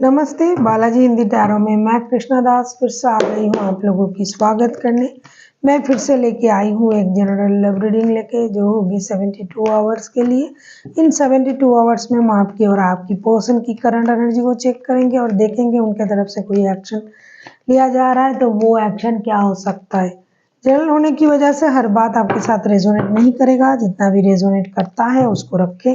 नमस्ते, बालाजी हिंदी टैरो में मैं कृष्णा दास फिर से आ गई हूँ आप लोगों की स्वागत करने। मैं फिर से लेके आई हूँ एक जनरल लव रीडिंग लेके, जो होगी 72 आवर्स के लिए। इन 72 आवर्स में हम आपकी और आपकी पर्सन की करंट एनर्जी को चेक करेंगे और देखेंगे उनके तरफ से कोई एक्शन लिया जा रहा है तो वो एक्शन क्या हो सकता है। जनरल होने की वजह से हर बात आपके साथ रेजोनेट नहीं करेगा, जितना भी रेजोनेट करता है उसको रखें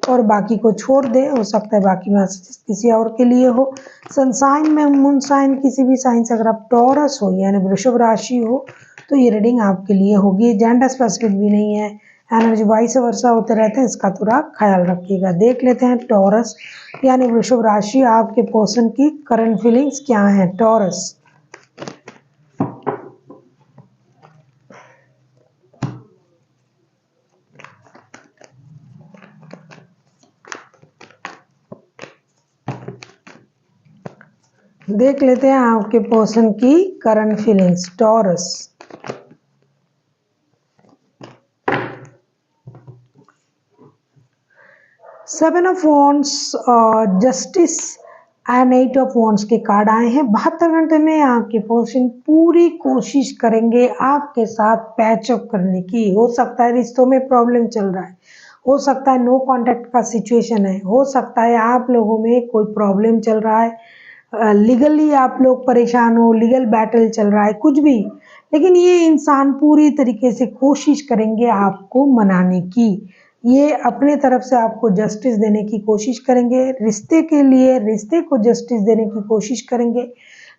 और बाकी को छोड़ दे। हो सकता है बाकी मैसेज किसी और के लिए हो। सन साइन में मून साइन किसी भी साइन से अगर आप टॉरस हो यानी वृषभ राशि हो तो ये रीडिंग आपके लिए होगी। जेंडर स्पेसिफिक भी नहीं है, एनर्जी वाइस वर्षा होते रहते हैं, इसका थोड़ा ख्याल रखिएगा। देख लेते हैं टॉरस यानी वृषभ राशि, आपके पर्सन की करंट फीलिंग्स क्या है। टॉरस, देख लेते हैं आपके पर्सन की current feelings. Taurus, seven of wands, justice and eight of wands के कार्ड आए हैं। 72 घंटे में आपके पर्सन पूरी कोशिश करेंगे आपके साथ पैचअप करने की। हो सकता है रिश्तों में प्रॉब्लम चल रहा है, हो सकता है नो कांटेक्ट का सिचुएशन है, हो सकता है आप लोगों में कोई प्रॉब्लम चल रहा है, लीगली आप लोग परेशान हो, लीगल बैटल चल रहा है, कुछ भी। लेकिन ये इंसान पूरी तरीके से कोशिश करेंगे आपको मनाने की। ये अपने तरफ से आपको जस्टिस देने की कोशिश करेंगे, रिश्ते के लिए रिश्ते को जस्टिस देने की कोशिश करेंगे।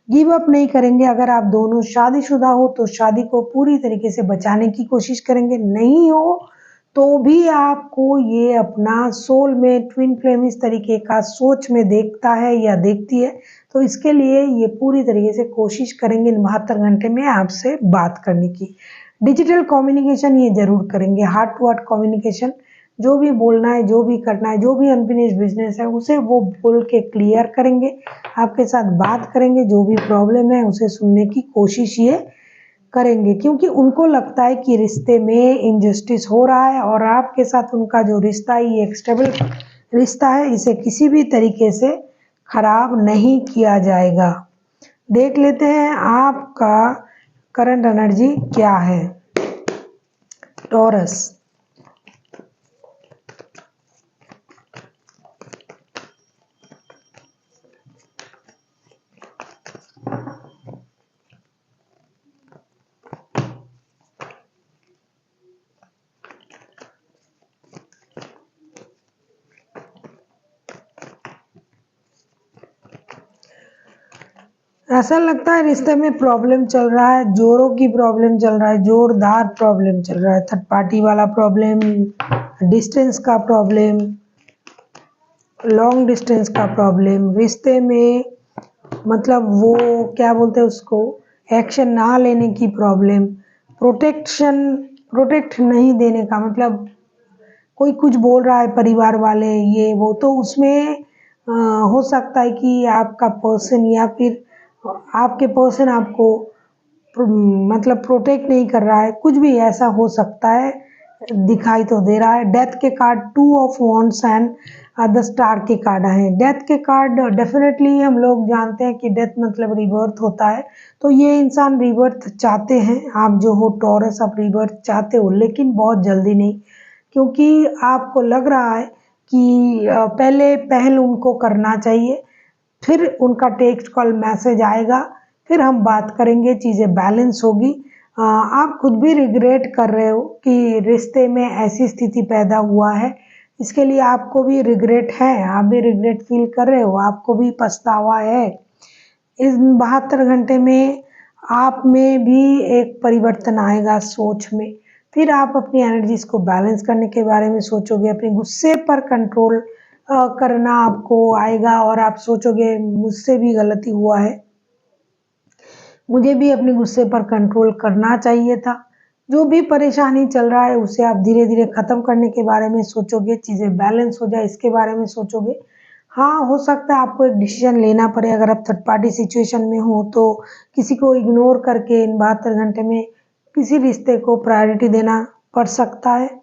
गिव अप नहीं करेंगे। अगर आप दोनों शादीशुदा हो तो शादी को पूरी तरीके से बचाने की कोशिश करेंगे, नहीं हो तो भी आपको ये अपना सोल में ट्विन फ्लेम इस तरीके का सोच में देखता है या देखती है, तो इसके लिए ये पूरी तरीके से कोशिश करेंगे इन 72 घंटे में आपसे बात करने की। डिजिटल कम्युनिकेशन ये जरूर करेंगे, हार्ट टू हार्ट कम्युनिकेशन। जो भी बोलना है, जो भी करना है, जो भी अनफिनिश्ड बिजनेस है उसे वो बोल के क्लियर करेंगे, आपके साथ बात करेंगे, जो भी प्रॉब्लम है उसे सुनने की कोशिश ये करेंगे। क्योंकि उनको लगता है कि रिश्ते में इनजस्टिस हो रहा है और आपके साथ उनका जो रिश्ता है ये एक स्टेबल रिश्ता है, इसे किसी भी तरीके से खराब नहीं किया जाएगा। देख लेते हैं आपका करंट एनर्जी क्या है। टॉरस, ऐसा लगता है रिश्ते में प्रॉब्लम चल रहा है, जोरों की प्रॉब्लम चल रहा है, जोरदार प्रॉब्लम चल रहा है। थर्ड पार्टी वाला प्रॉब्लम, डिस्टेंस का प्रॉब्लम, लॉन्ग डिस्टेंस का प्रॉब्लम, रिश्ते में मतलब वो क्या बोलते हैं उसको, एक्शन ना लेने की प्रॉब्लम, प्रोटेक्ट नहीं देने का मतलब कोई कुछ बोल रहा है परिवार वाले ये वो, तो उसमें हो सकता है कि आपका पर्सन या फिर आपके पर्सन आपको मतलब प्रोटेक्ट नहीं कर रहा है, कुछ भी ऐसा हो सकता है, दिखाई तो दे रहा है। डेथ के card, two of wands and the star के कार्ड आए हैं। डेथ के कार्ड डेफिनेटली हम लोग जानते हैं कि डेथ मतलब रिबर्थ होता है, तो ये इंसान रिबर्थ चाहते हैं। आप जो हो टॉरस, आप रिबर्थ चाहते हो लेकिन बहुत जल्दी नहीं, क्योंकि आपको लग रहा है कि पहले पहल उनको करना चाहिए, फिर उनका टेक्स्ट कॉल मैसेज आएगा, फिर हम बात करेंगे, चीज़ें बैलेंस होगी। आप खुद भी रिग्रेट कर रहे हो कि रिश्ते में ऐसी स्थिति पैदा हुआ है, इसके लिए आपको भी रिग्रेट है, आप भी रिग्रेट फील कर रहे हो, आपको भी पछतावा है। इस 72 घंटे में आप में भी एक परिवर्तन आएगा सोच में। फिर आप अपनी एनर्जीज को बैलेंस करने के बारे में सोचोगे, अपने गुस्से पर कंट्रोल करना आपको आएगा और आप सोचोगे मुझसे भी गलती हुआ है, मुझे भी अपने गुस्से पर कंट्रोल करना चाहिए था। जो भी परेशानी चल रहा है उसे आप धीरे धीरे ख़त्म करने के बारे में सोचोगे, चीज़ें बैलेंस हो जाए इसके बारे में सोचोगे। हाँ, हो सकता है आपको एक डिसीजन लेना पड़े। अगर आप थर्ड पार्टी सिचुएशन में हो तो किसी को इग्नोर करके इन 72 घंटे में किसी रिश्ते को प्रायोरिटी देना पड़ सकता है।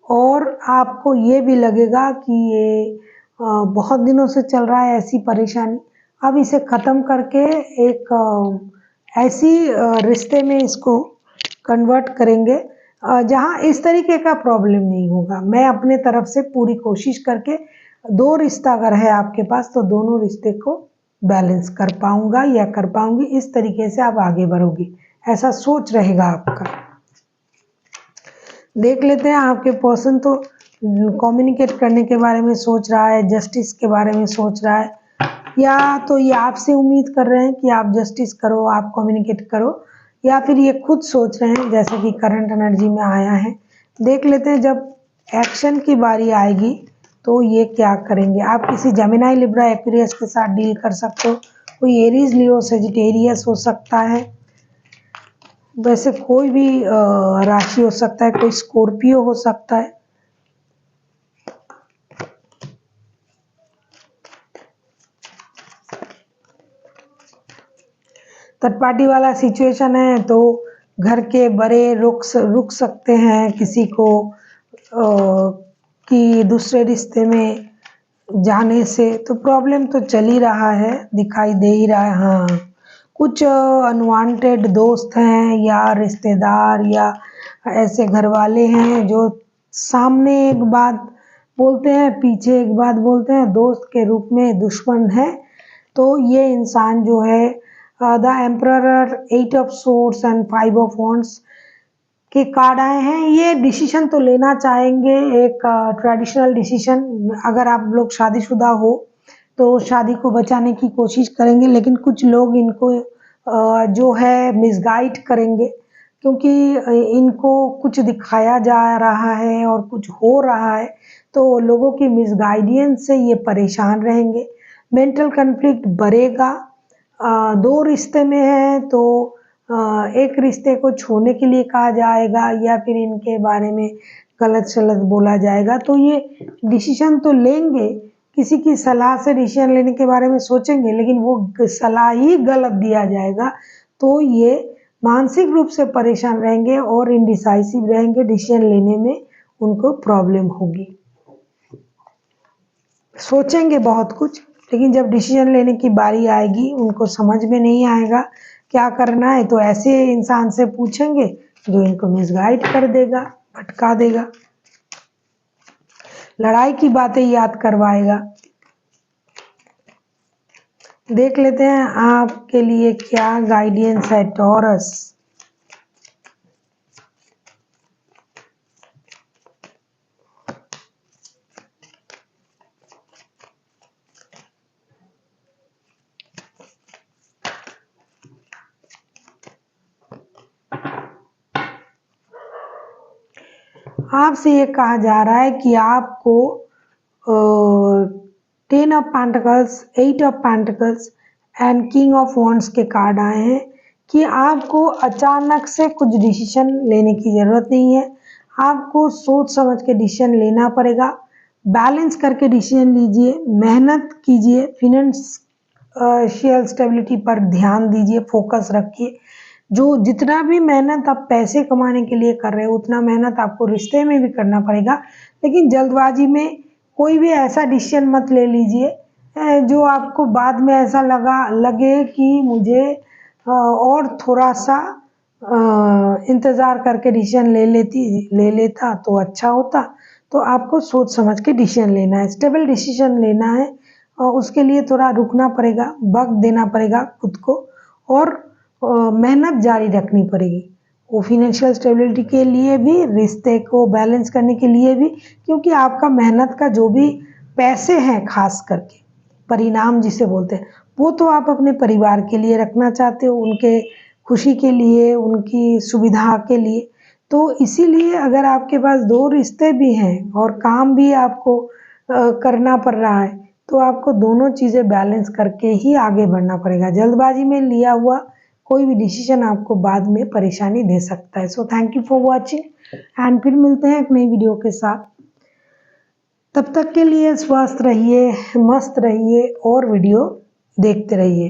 और आपको ये भी लगेगा कि ये बहुत दिनों से चल रहा है ऐसी परेशानी, अब इसे ख़त्म करके एक ऐसी रिश्ते में इसको कन्वर्ट करेंगे जहाँ इस तरीके का प्रॉब्लम नहीं होगा। मैं अपने तरफ से पूरी कोशिश करके 2 रिश्ता अगर है आपके पास तो दोनों रिश्ते को बैलेंस कर पाऊँगा या कर पाऊँगी, इस तरीके से आप आगे बढ़ोगे, ऐसा सोच रहेगा आपका। देख लेते हैं आपके पर्सन तो कम्युनिकेट करने के बारे में सोच रहा है, जस्टिस के बारे में सोच रहा है, या तो ये आपसे उम्मीद कर रहे हैं कि आप जस्टिस करो, आप कम्युनिकेट करो, या फिर ये खुद सोच रहे हैं जैसे कि करंट एनर्जी में आया है। देख लेते हैं जब एक्शन की बारी आएगी तो ये क्या करेंगे। आप किसी जेमिनी, लिब्रा, एक्वेरियस के साथ डील कर सकते हो, कोई एरीज, लियो, सेजिटेरियस हो सकता है, वैसे कोई भी राशि हो सकता है, कोई स्कॉर्पियो हो सकता है। थर्ड पार्टी वाला सिचुएशन है तो घर के बड़े रुक सकते हैं किसी को कि दूसरे रिश्ते में जाने से, तो प्रॉब्लम तो चल ही रहा है, दिखाई दे ही रहा है। हाँ, कुछ अनवांटेड दोस्त हैं या रिश्तेदार या ऐसे घर वाले हैं जो सामने एक बात बोलते हैं, पीछे एक बात बोलते हैं, दोस्त के रूप में दुश्मन है। तो ये इंसान जो है the emperor, 8 of swords and 5 of wands के कार्ड आए हैं, ये डिसीजन तो लेना चाहेंगे, एक ट्रेडिशनल डिसीजन। अगर आप लोग शादीशुदा हो तो शादी को बचाने की कोशिश करेंगे, लेकिन कुछ लोग इनको जो है मिसगाइड करेंगे, क्योंकि इनको कुछ दिखाया जा रहा है और कुछ हो रहा है, तो लोगों की मिसगाइडेंस से ये परेशान रहेंगे। मेंटल कन्फ्लिक्ट बढ़ेगा। 2 रिश्ते में हैं तो एक रिश्ते को छोड़ने के लिए कहा जाएगा या फिर इनके बारे में गलत सलत बोला जाएगा, तो ये डिसीजन तो लेंगे, किसी की सलाह से डिसीजन लेने के बारे में सोचेंगे, लेकिन वो सलाह ही गलत दिया जाएगा, तो ये मानसिक रूप से परेशान रहेंगे और इनडिसाइसिव रहेंगे, डिसीजन लेने में उनको प्रॉब्लम होगी। सोचेंगे बहुत कुछ, लेकिन जब डिसीजन लेने की बारी आएगी उनको समझ में नहीं आएगा क्या करना है, तो ऐसे इंसान से पूछेंगे जो इनको मिसगाइड कर देगा, भटका देगा, लड़ाई की बातें याद करवाएगा। देख लेते हैं आपके लिए क्या गाइडेंस है टॉरस। आपसे ये कहा जा रहा है कि आपको 10 of pentacles, 8 of pentacles and king of wands के कार्ड आए हैं कि आपको अचानक से कुछ डिसीजन लेने की ज़रूरत नहीं है, आपको सोच समझ के डिसीजन लेना पड़ेगा। बैलेंस करके डिसीजन लीजिए, मेहनत कीजिए, फाइनेंशियल स्टेबिलिटी पर ध्यान दीजिए, फोकस रखिए। जो जितना भी मेहनत आप पैसे कमाने के लिए कर रहे हो उतना मेहनत आपको रिश्ते में भी करना पड़ेगा, लेकिन जल्दबाजी में कोई भी ऐसा डिसीजन मत ले लीजिए जो आपको बाद में ऐसा लगे कि मुझे और थोड़ा सा इंतज़ार करके डिसीजन ले लेता तो अच्छा होता। तो आपको सोच समझ के डिसीजन लेना है, स्टेबल डिसीजन लेना है, और उसके लिए थोड़ा रुकना पड़ेगा, वक्त देना पड़ेगा खुद को, और मेहनत जारी रखनी पड़ेगी। वो फाइनेंशियल स्टेबिलिटी के लिए भी, रिश्ते को बैलेंस करने के लिए भी, क्योंकि आपका मेहनत का जो भी पैसे हैं, खास करके परिणाम जिसे बोलते हैं, वो तो आप अपने परिवार के लिए रखना चाहते हो, उनके खुशी के लिए, उनकी सुविधा के लिए। तो इसीलिए अगर आपके पास 2 रिश्ते भी हैं और काम भी आपको करना पड़ रहा है, तो आपको दोनों चीज़ें बैलेंस करके ही आगे बढ़ना पड़ेगा। जल्दबाजी में लिया हुआ कोई भी डिसीजन आपको बाद में परेशानी दे सकता है। So thank you for watching, and फिर मिलते हैं एक नई वीडियो के साथ। तब तक के लिए स्वस्थ रहिए, मस्त रहिए और वीडियो देखते रहिए।